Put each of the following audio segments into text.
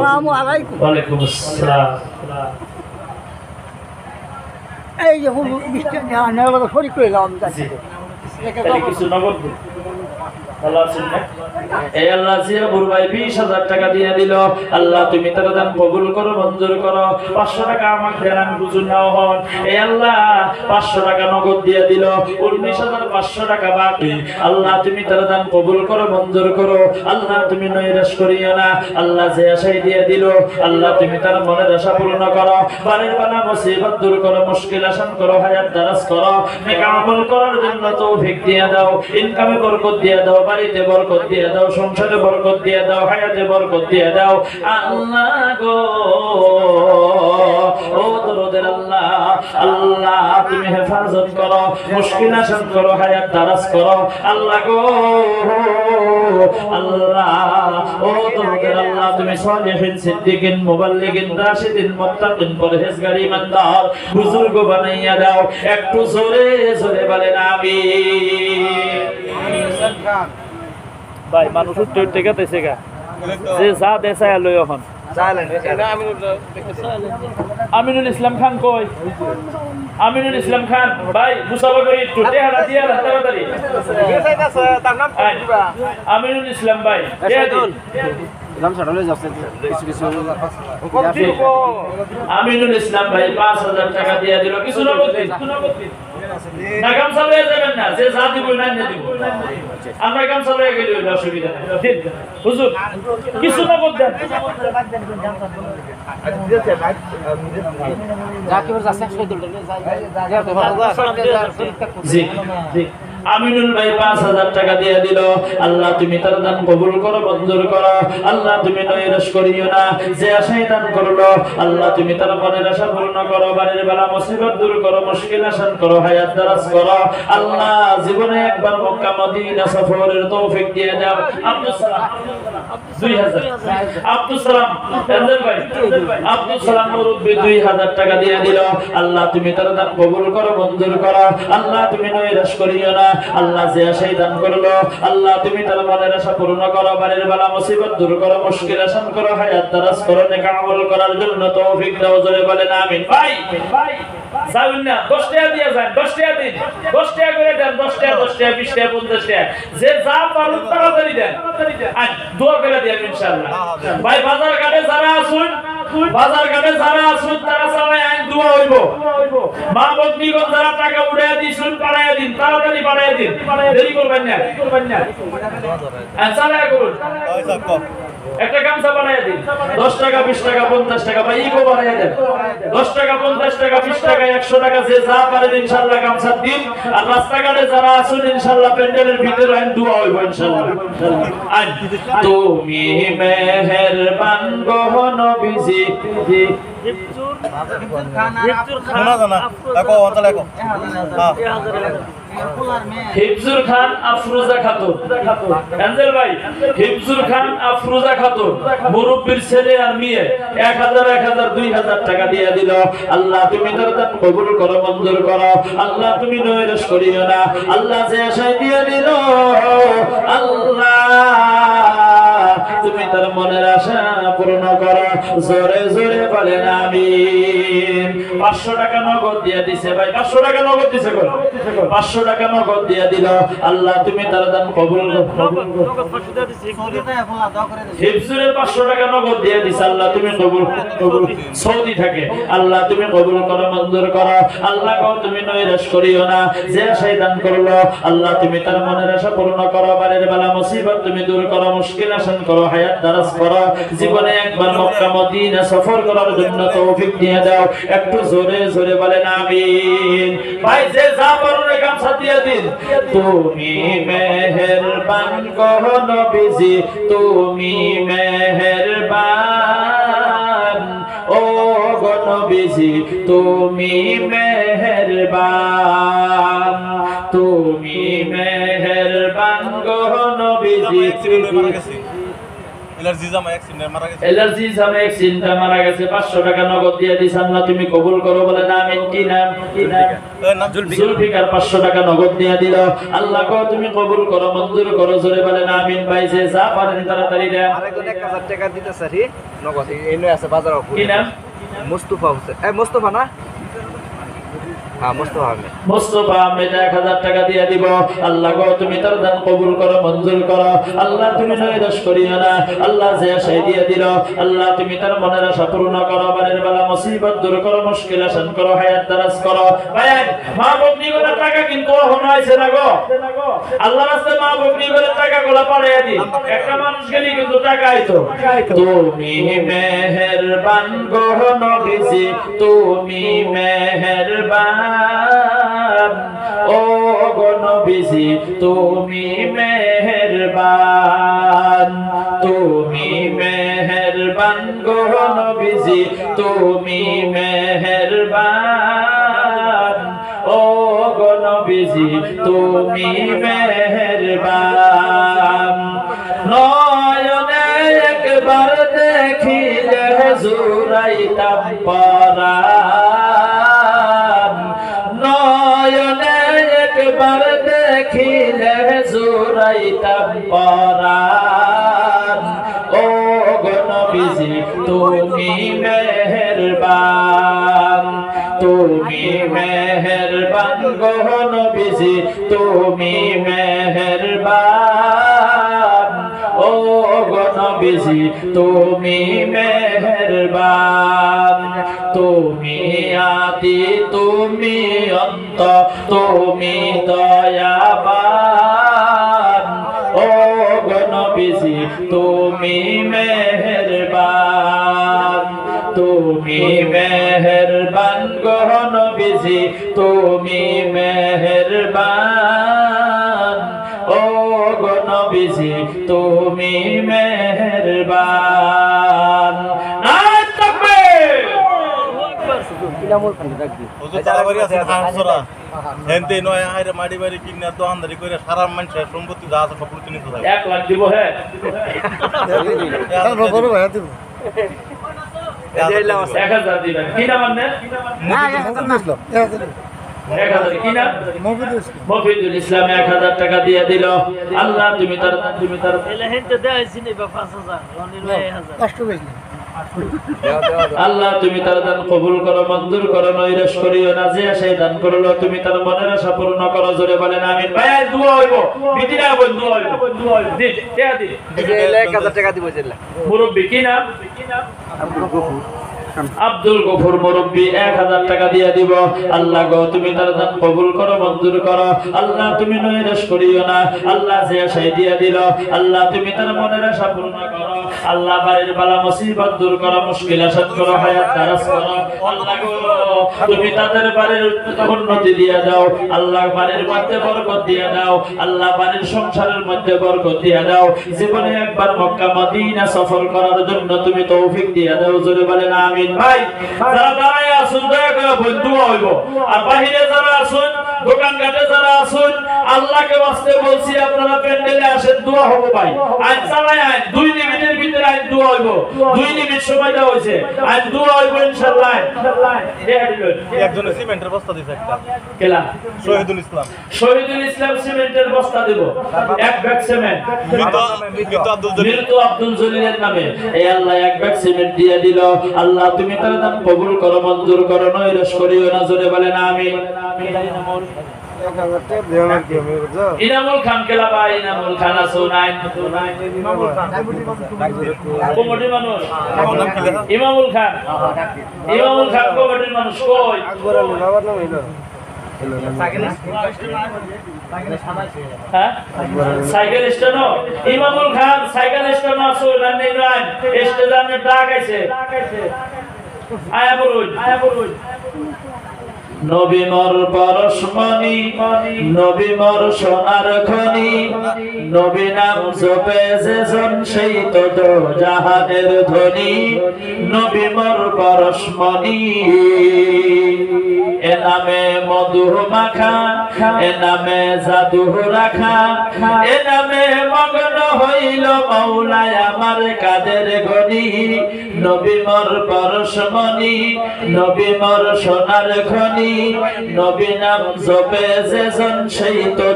আসসালামু আলাইকুম। ওয়ালাইকুম আসসালাম। এই যে বৃষ্টি নেওয়ার শরীর করে এলাম তাহলে কিছু নগদ দিন। ভালো আছেন না? এই আল্লাহ জিয়া বুরবাই 20,000 টাকা দিয়ে দিল। আল্লাহ তুমি তার দান কবুল করো, মঞ্জুর করো। 500 টাকা আমাকে দেন, আমি বুঝুন নাও হন। এই আল্লাহ 500 টাকা নগদ দিয়ে দিল, 19,500 টাকা বাকি। আল্লাহ তুমি তার দান কবুল করো, মঞ্জুর করো। আল্লাহ তুমি নৈরাশ করিও না। আল্লাহ যে আশাই দিয়ে দিল, আল্লাহ তুমি তার মনের আশা পূর্ণ করো। বাড়ির বালা মুসিবত দূর করো, মুশকিল আসান করো, হায়াত দারাজ করো। নেক আমল করার জন্য তৌফিক দিয়ে দাও, ইনকামে বরকত দিয়ে দাও, বাড়িতে বরকত দিয়ে দাও, সংসারে বরকত দিয়ে দাও, হায়াতে বরকত দিয়ে দাও। আল্লাহ গো, ও দরদের আল্লাহ, আল্লাহ তুমি হেফাজত করো, মুশকিল আসান করো, হায়াত দারাজ করো। আল্লাহ গো, আল্লাহ ও দরদের আল্লাহ তুমি সালেহিন, সিদ্দিকিন, মুবাল্লিগিন, রাশিদিন, মুত্তাকিন, পরহেজগার, ইমানদার বুজুর্গ বানাইয়া দাও। একটু জোরে জোরে বলেন আমিন। ভাই মানুষ উঠতে গেতেছে গা, যে যা দেশায় লই এখন আমিনুল ইসলাম খান কই? আমিনুল ইসলাম খান ভাই মুসাফা করি একটু টেহারা দিয়া তাড়াতাড়ি। আমিনুল ইসলাম ভাই আমিনুল ইসলাম ভাই 5,000 টাকা দিয়ে দিল। কিছু নগদ দিন, না গামছা লয়ে যাবেন না, যে যা দিব না দিব। আমরা গামছা লয়ে গেলে অসুবিধা নাই। হুজুর কিছু নগদ দেন। জি জি আমিনুল ভাই 5,000 টাকা দিয়ে দিল। আল্লাহ তুমি তার দান কবুল করো, মঞ্জুর করো। আল্লাহ তুমি নৈরাশ করিও না, যে আশাই দান করলো আল্লাহ তুমি তার মনের আশা পূর্ণ করো, বাড়ির বেলা মুসিবত দূর করো, মুশকিল আসান করো, হায়াত দারাজ করো। আল্লাহ জীবনে একবার মক্কা মদিনা সফরের তৌফিক দিয়ে দাও। আব্দুল সালাম 2000, আব্দুল সালাম এনজাল ভাই, আব্দুল সালাম মুরব্বি 2000 টাকা দিয়ে দিল। আল্লাহ তুমি তার দান কবুল করো, মঞ্জুর করো। আল্লাহ তুমি নৈরাশ করিও না। আল্লাহ যে আশাই দান করলো আল্লাহ তুমি তার মনের আশা পূর্ণ করো, বাড়ির বেলা মুসিবত দূর করো, মুশকিল আসান করো, হায়াত দারাজ করো, নেক আমল করার জন্য তৌফিক দাও। জোরে বলেন আমিন। ভাই ভাই যাবেন না, 10 টাকা দিয়ে যান, 10 টাকা দিন, 10 টাকা করে দেন, 10 টাকা, 10 টাকা, 20 টাকা, 50 টাকা, যে যা পারুন তাড়াতাড়ি দেন। আর দোয়া করে দেন ইনশাআল্লাহ। ভাই বাজার ঘাটে যারা আসুন, বাজার ঘাটে যারা আসুন তারা সবাই আইন দোয়া হইব। মা বকনিগণ যারা টাকা উড়াইয়া দিছুন পাড়াইয়া দিন, তাড়াতাড়ি পাড়াইয়া দিন, দেরি করবেন না, করবেন না। চালায়া করুন, একটা গামছা বানাইয়া দিন, 10 টাকা, 20 টাকা, 50 টাকা, বা ইগো বানাইয়া দেন, 10 টাকা, 50 টাকা, 20 টাকা, 100 টাকা, যে যা পারেন ইনশাআল্লাহ গামছা দিন। আর রাস্তাঘাটে যারা আসুন ইনশাআল্লাহ প্যান্ডেলের ভিতরে আইন দোয়া হইব ইনশাআল্লাহ। আইন তুমি মেহেরবান গো নবীজি, হিফজুর খান আফরোজা খাতুন, এনজেল ভাই হিফজুর খান আফরোজা খাতুন মুরব্বির ছেলে আর মেয়ে 1000 1000 2000 টাকা দিয়ে দিল। আল্লাহ তুমি তার দান কবুল করো, মঞ্জুর করো। আল্লাহ তুমি নৈরাশ করিও না। আল্লাহ যে আশায় দিয়ে দিল আল্লাহ তুমি তার মনের আশা পূর্ণ করো। জোরে জোরে বলেন আমিন। 500 টাকা নগদ দিয়ে দিছে ভাই, 500 টাকা নগদ দিছে, 500 টাকা নগদ দিয়ে দিল। আল্লাহ তুমি তার দান কবুল করো। হিফজুরের 500 টাকা নগদ দিয়ে দিছে, আল্লাহ তুমি কবুল কবুল। সৌদি থাকে আল্লাহ তুমি কবুল করো, মঞ্জুর করো। আল্লাহ গো তুমি নৈরাশ করিও না, যে আশাই দান করলো আল্লাহ তুমি তার মনের আশা পূর্ণ করো, বাড়ির বেলা মুসিবত তুমি দূর করো, মুশকিল আসান করো, হায়াত দারাজ করো। জীবনে একবার মক্কা মদিনা সফর করার জন্য তৌফিক দিয়ে দাও। একটু জোরে জোরে বলেন আমিন। ভাই যে যা পারুন গামছা দিয়ে দিন। তুমি মেহেরবান গো নবীজি, তুমি মেহেরবান ও গো নবীজি, তুমি মেহেরবান, তুমি মেহেরবান গো নবীজি। এলার্জি জামে অ্যাক্সিডেন্টে মারা গেছে 500 টাকা নগদ দিয়ে দিস আল্লাহ তুমি কবুল করো বলেন আমিন। কি নাম জুলফিকার 500 টাকা নগদ দিয়ে দিল আল্লাহ গো তুমি কবুল করো মঞ্জুর করো জোরে বলেন আমিন। ভাই যে যা পারেন তাড়াতাড়ি দেন। আরেকজন 1000 টাকা দিতে স্যার নগদ এনে আছে বাজার অফার। কি নাম মুস্তাফা হোসেন মুস্তাফা না মুস্তাফা আহমেদ 1000 টাকা দিয়ে দিব আল্লাহ গো তুমি তার দান কবুল করো মঞ্জুর করো আল্লাহ তুমি নৈরাশ করিও না আল্লাহ যে আশায় দিয়ে দিল আল্লাহ তুমি তার মনের আশা পূর্ণ করো বাড়ির বালা মুসিবত দূর করো মুশকিল আসান করো হায়াত দারাজ করো। ভাই মা বকনি করে টাকা কিন্তু হনো আইছে না গো আল্লাহর রাস্তায় মা বকনি করে টাকাগুলো পাঠিয়ে দি একটা মানুষ গেলি কিন্তু টাকা আইতো। তুমি মেহেরবান গো নবীজি তুমি মেহেরবান ও গো নবীজি তুমি মেহেরবান তুমি মেহেরবান গো নবীজি তুমি মেহেরবান ও গো নবীজি তুমি মেহেরবান নয়নে একবার দেখিলে জুরাইতাম পরাণ নয়নে একবার দেখিলে জুরাইতাম পরাণ ও গো নবীজি তুমি মেহেরবান তুমি মেহেরবান গো নবীজি তুমি মেহেরবান ও গো নবীজি তুমি মেহেরবান তুমি আদি তুমি অন্ত তুমি দয়াবান ও গো নবীজি তুমি মেহেরবান তুমি মেহেরবান গো নবীজি তুমি মেহেরবান ও গো নবীজি তুমি মেহেরবান। সম্পত্তি যা আছে সব কিনে 1 লাখ দিব হ্যাঁ 1000 দিবেন। কি নাম আপনার? মফিদুল ইসলাম 1000 টাকা দিয়ে দিল আল্লাহ তুমি তার আল্লাহ তুমি তার দান কবুল করো মঞ্জুর করো নৈরাশ করিও না যে সেই দান করলো তুমি তার মনের আশা পূর্ণ করো জোরে বলেন আমিন। ভাই দোয়া হইব বিদিনা হইব দোয়া হইব দি টাকা দি 1000 টাকা দিব জেলা মুরব্বি কি নাম আব্দুল গফুর মুরব্বি 1000 টাকা দিয়ে দিব আল্লাহ গো তুমি তার দান কবুল করো মঞ্জুর করো আল্লাহ তুমি নৈরাশ করিও না আল্লাহ যে আশায় দিয়ে দিল আল্লাহ তুমি তার মনের আশা পূর্ণ করো আল্লাহ বাড়ির বালা মুসিবত দূর করো মুশকিল আসাদ করো হায়াত দারাজ করো আল্লাহ গো তুমি তাদের বাড়ির উন্নতি দিয়ে দাও আল্লাহ বাড়ির মধ্যে বরকত দিয়ে দাও আল্লাহ বাড়ির সংসারের মধ্যে বরকত দিয়ে দাও জীবনে একবার মক্কা মদিনা সফর করার জন্য তুমি তৌফিক দিয়ে দাও জোরে বলেন আমিন। ভাই যারা দাঁড়ায় আসুন দয়া করে বন্ধু হইব আর বাহিরে যারা আসুন দোকান ঘাটে যারা আসুন আল্লাহকে ওয়াস্তে বলছি আপনারা প্যান্ডেলে আসেন দোয়া হবে ভাই আজ চালাই আইন 2 মিনিটের ভিতরে আইন দোয়া হইব 2 মিনিট সময় দেওয়া হয়েছে আজ দোয়া হইব ইনশাআল্লাহ একজন সিমেন্টের বস্তা দিছে একটা কেলা শহীদুল ইসলাম সিমেন্টের বস্তা দেব এক ব্যাগ সিমেন্ট মৃত আব্দুল জলিলের নামে এই আল্লাহ এক ব্যাগ সিমেন্ট দিয়ে দিল আল্লাহ তুমি তার দান কবুল করো মঞ্জুর করো নৈরাশ করিও না জোরে বলেন আমিন। ইনামুল খান কেলা ভাই ইনামুল খান আসুনাই কমিটির মানুষ ইমামুল খান কমিটির মানুষ কই সাইকেল স্ট্যান্ড ইমামুল খান সাইকেল স্ট্যান্ড আসুন ইমরান স্টেশনে ডাক আইছে আয়া বলুন নবী মোর পরশমণি নবী মোর সোনার খনি নবী নাম জপে যেজন সেই তো জাহানের ধনী নবী মোর পরশমণি এ নামে মধু মাখা এ নামে জাদু রাখা এ নামে মগ্ন হইল মৌলায় আমার কাদের গনি নবী মোর পরশমণি নবী মোর সোনার খনি নবী নাম জপে যেজন সেই তো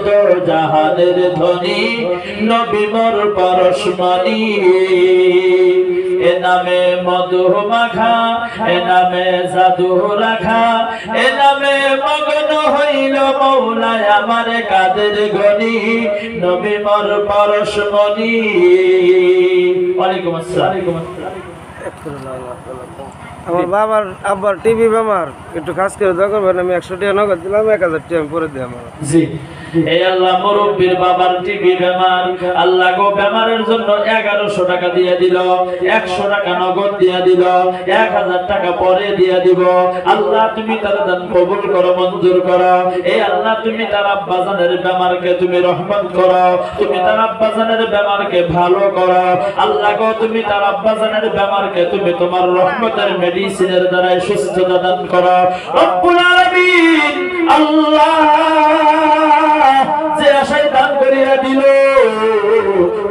জাহানের ধনী নবী মোর পরশমণি এ নামে মধু মাখা এ নামে জাদু রাখা এ নামে মগ্ন হইল মৌলায় আমার কাদের গনি নবী মোর পরশমণি। ওয়ালাইকুম আসসালাম। আমার বাবার আব্বার টিভি বেমার একটু খাস করে দোয়া করবেন আমি 100 টাকা নগদ দিলাম 1000 টাকা আমি পরে দিই আমার জি এই আল্লাহ মুরব্বির বাবার টিবি বেমার আল্লাহ গো বেমারের জন্য 1100 টাকা দিয়ে দিল 100 টাকা নগদ দিয়ে দিল 1000 টাকা পরে দিয়ে দিব আল্লাহ তুমি তার দান কবুল করো মঞ্জুর করো এই আল্লাহ তুমি তার আব্বাজানের বেমারকে তুমি রহমত করো তুমি তার আব্বাজানের বেমারকে ভালো করো আল্লাহ গো তুমি তার আব্বাজানের বেমারকে তুমি তোমার রহমতের মেডিসিনের দ্বারা সুস্থতা দান করো রব্বুল আলামিন আল্লাহ যে আশায় দান করিয়া দিল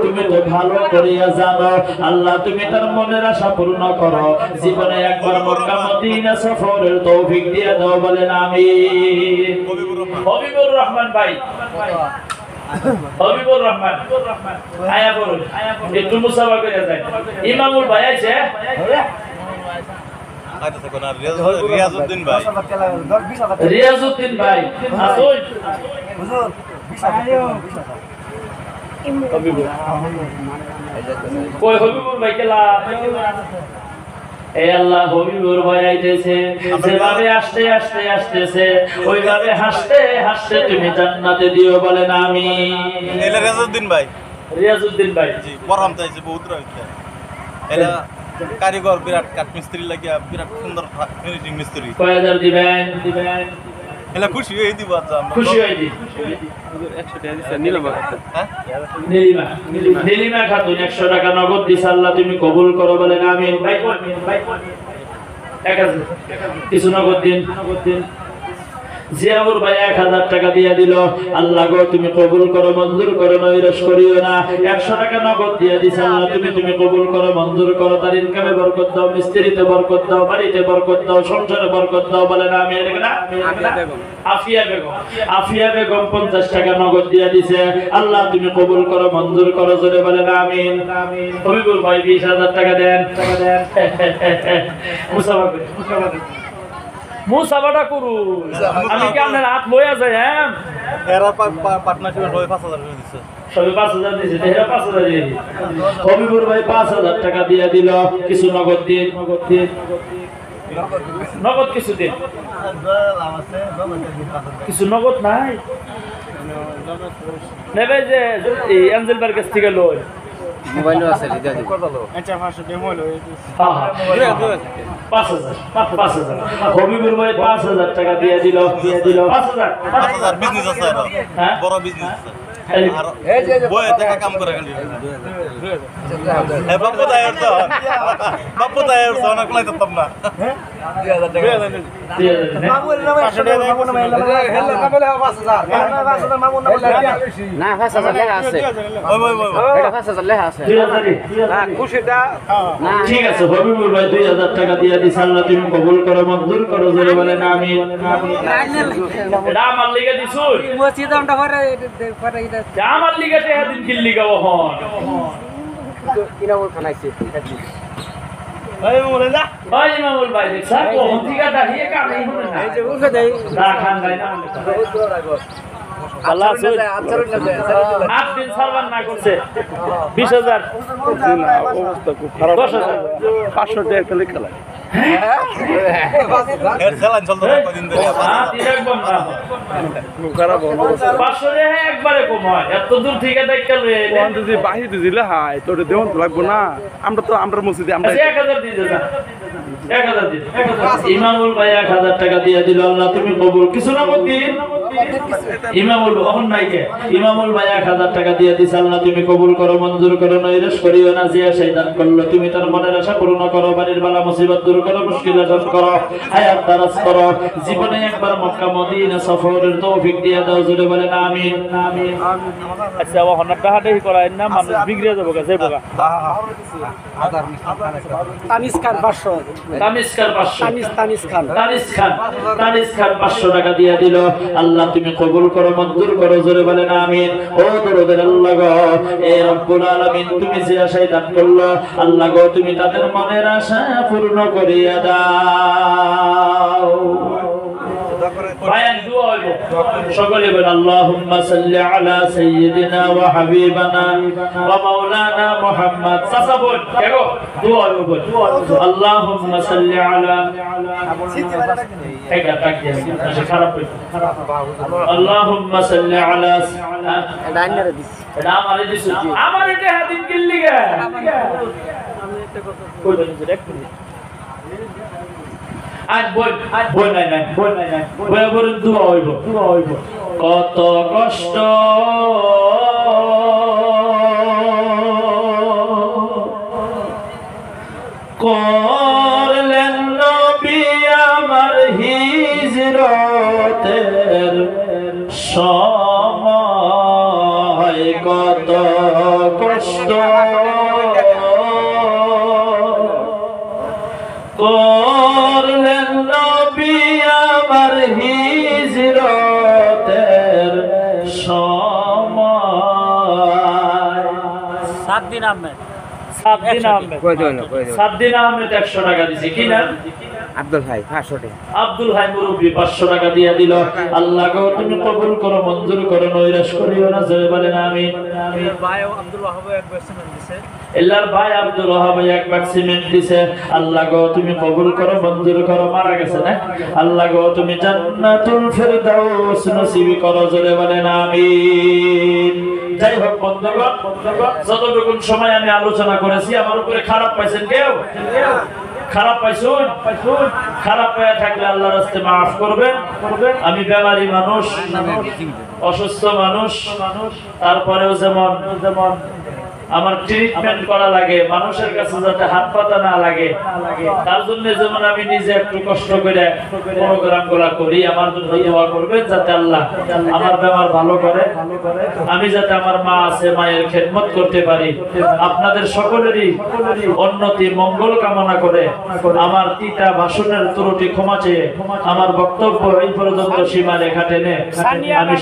তুমি তো ভালো করিয়া জানো আল্লাহ তুমি তার মনের আশা পূর্ণ করো জীবনে একবার মক্কা মদিনা সফরের তৌফিক দিয়ে দাও বলেন আমিন। হবিবুর রহমান ভাই হবিবুর রহমান আয়া বলুন একটু মুসাফা করে যায় ইমামুল ভাই আছে রিয়াজউদ্দিন ভাই রিয়াজউদ্দিন ভাই আসুন কই হবিবুর ভাই কেলা এই আল্লাহ হবিবুর ভাই আইতেছে যেভাবে আসতে আসতে আসতেছে ওইভাবে হাসতে হাসতে তুমি জান্নাতে দিও বলেন আমিন। এলা রিয়াজউদ্দিন ভাই রিয়াজউদ্দিন ভাই জি পরম চাইছে বহুত রইছে এলা কারিগর বিরাট কাঠ মিস্ত্রি লাগিয়া বিরাট সুন্দর ফিনিশিং মিস্ত্রি কয় হাজার দিবেন দিবেন এলা খুশি হয়ে দিব আজ আমরা খুশি হয়ে দি 100 টাকা দিছে নীলবা হ্যাঁ নীলিমা খাতুন 100 টাকা নগদ দিছে আল্লাহ তুমি কবুল করো বলেন আমিন। ভাই কোন 1000 কিছু নগদ দিন জিয়াউর ভাই 1000 টাকা দিয়ে দিল আল্লাহ গো তুমি কবুল করো মঞ্জুর করো নৈরাশ করিও না 100 টাকা নগদ দিয়ে দিছে আল্লাহ তুমি কবুল করো মঞ্জুর করো তার ইনকামে বরকত দাও মিস্ত্রিতে বরকত দাও বাড়িতে বরকত দাও সংসারে বরকত দাও বলেন আমিন। আফিয়া বেগম 50 টাকা নগদ দিয়ে দিছে আল্লাহ তুমি কবুল করো মঞ্জুর করো জোরে বলেন আমিন। হবিবুর ভাই 20000 টাকা দেন মুসাফাটা করু আমি কি আপনার হাত লইয়া যাই হ্যাঁ এরা পার্টনারশিপে 5000 করে দিছে সবে 5000 দিয়েছে তেরা 5000 দিয়ে হবিবুর ভাই 5000 টাকা দিয়ে দিল কিছু নগদ দিন নগদ কিছু দিন কিছু নগদ নাই নেবে যে এই এঞ্জেল বার কাছ থেকে লই মোবাইল আছে দিদা দি আচ্ছা 500 টাকা হলো হ্যাঁ 5000 হবিবুর ভাই 5000 টাকা দিয়ে দিল 5000 বিজনেস আছে এরা হ্যাঁ বড় বিজনেস আছে আর এই যে বয়ে টাকা কাম করে খালি এ বাপু দায়ের তো অনেক লাই দিতাম না 2000 টাকা মামুর নামে 100 টাকা মামুর নামে হেল্লা না বলে 5000 মামুর নামে না 5000 লেখা আছে ওই এটা 5000 লেখা আছে 2000 না খুশিটা না ঠিক আছে হবিবুর ভাই 2000 টাকা দিয়ে দিছ আল্লাহ তুমি কবুল করো মঞ্জুর করো জোরে বলেন আমিন। এটা আমার লিগে দিছু মসজিদটা পরে এটা আমার লিগে তে দিন কিল লিগা হন কিনামুল খানাইছে এই মোরে না ওই ইমামুল ভাই দেখ স্যার কোন দিকে দাঁড়িয়ে কানে হন না এই যে উঠে দেই না খান ভাই না আল্লাহ আছে আট দিন সালমান না করছে 20000 অবস্থা খুব খারাপ 10000 500 টাকা লেখা লাগে এর চালান চলতে কদিন ধরে হাত একদম না খুব খারাপ অবস্থা 500 টাকা একবারে কম হয় এত দূর থেকে দেখতে লয়ে এলেন যদি বাহিরে দিলে হাই তোরে দেওয়ান লাগবো না আমরা মসজিদে আমরা 1000 দিয়ে দাও 1000 দিন। ইমামুল ভাই 1000 টাকা দিয়ে দিল, আল্লাহ তুমি কবুল। কিছু না বলতি ইমামুল অহন নাইকে ইমামুল ভাই 1000 টাকা দিয়ে দিছ, আল্লাহ তুমি কবুল করো, মঞ্জুর করো, নৈরাশ করিও না। জিয়া শয়তান করলো, তুমি তার মনের আশা পূর্ণ করো, বাড়ির বালা মুসিবত দূর করো, মুশকিল আসান করো, হায়াত দারাজ করো। জীবনে একবার মক্কা মদিনা সফরের তৌফিক দিয়ে দাও, জোরে বলেন আমিন। আমিন। আচ্ছা ও হন্নাটা হাটে করায় না, মানুষ বিগড়ে যাবো গা, যাইবো গা। তানিস খান 500 তানিস খান 500 তানিস খান তানিস খান 500 টাকা দিয়ে দিল, আল্লাহ তুমি কবুল করো, মঞ্জুর করো, জোরে বলেন আমিন। ও দরুদের আল্লাহ গো, এ রব্বুল আলামিন তুমি যে আশায় দান করলো, আল্লাহ গো তুমি তাদের মনের আশা পূর্ণ করিয়া দাও। বায়ান দোয়া হইব, সকলে বলেন আল্লাহুম্মা সাল্লি আলা সাইয়্যিদিনা ওয়া হাবিবানা ওয়া মাওলানা মুহাম্মদ। সাসা বল কেগো দোয়া হইব, আল্লাহুম্মা সাল্লি আলা এটা টাক দিয়ে খারাপ হইছে, আল্লাহুম্মা সাল্লি আলা ডাইনারে দিস এটা আমারে দিছো, আমার এটা হাদিন কিল্লি গা কই দিন দেখো আজ বই নাই বই বই দোয়া হইব। কত কষ্ট করলেন নবী আমার হিজরতের সময়, কত কষ্ট করলেন নবী আমার হিজরতের সময়। 7 দিন আহমেদ 7 দিন আহমেদ 100 টাকা দিছি, কি নাম? আব্দুল ভাই 500 টাকা। আব্দুল ভাই মুরব্বি 500 টাকা দিয়ে দিল, আল্লাহ গো তুমি কবুল করো, মঞ্জুর করো, নৈরাশ করিও না, জয় বলেন আমিন। ভাই আব্দুল ওয়াহাব এক সিমেন্ট দিছে, এল্লার ভাই আব্দুল ওয়াহাব এক বাক্স সিমেন্ট দিছে, আল্লাহ গো তুমি কবুল করো, মঞ্জুর করো। মারা গেছে না, আল্লাহ গো তুমি জান্নাতুল ফেরদাউস নসিব করো, জয় বলেন আমিন। যাই হোক বন্ধুগণ, যতটুকু সময় আমি আলোচনা করেছি, আমার উপরে খারাপ পাইছেন কেউ? খারাপ পাইছুন? খারাপ পাইয়া থাকলে আল্লাহর রাস্তায় মাফ করবেন। আমি বেমারি মানুষ, অসুস্থ মানুষ, তারপরেও যেমন আমার ট্রিটমেন্ট করা লাগে, মানুষের কাছে যাতে হাত পাতা না লাগে, তার জন্য যেমন আমি নিজে একটু কষ্ট করে প্রোগ্রাম গুলা করি। আমার জন্য দোয়া করবেন যাতে আল্লাহ আমার বেমার ভালো করে, আমি যাতে আমার মা আছে মায়ের খেদমত করতে পারি। আপনাদের সকলেরই উন্নতি মঙ্গল কামনা করে আমার তিতা ভাষণের ত্রুটি ক্ষমা চেয়ে আমার বক্তব্য এই পর্যন্ত সীমা রেখা টেনে আমি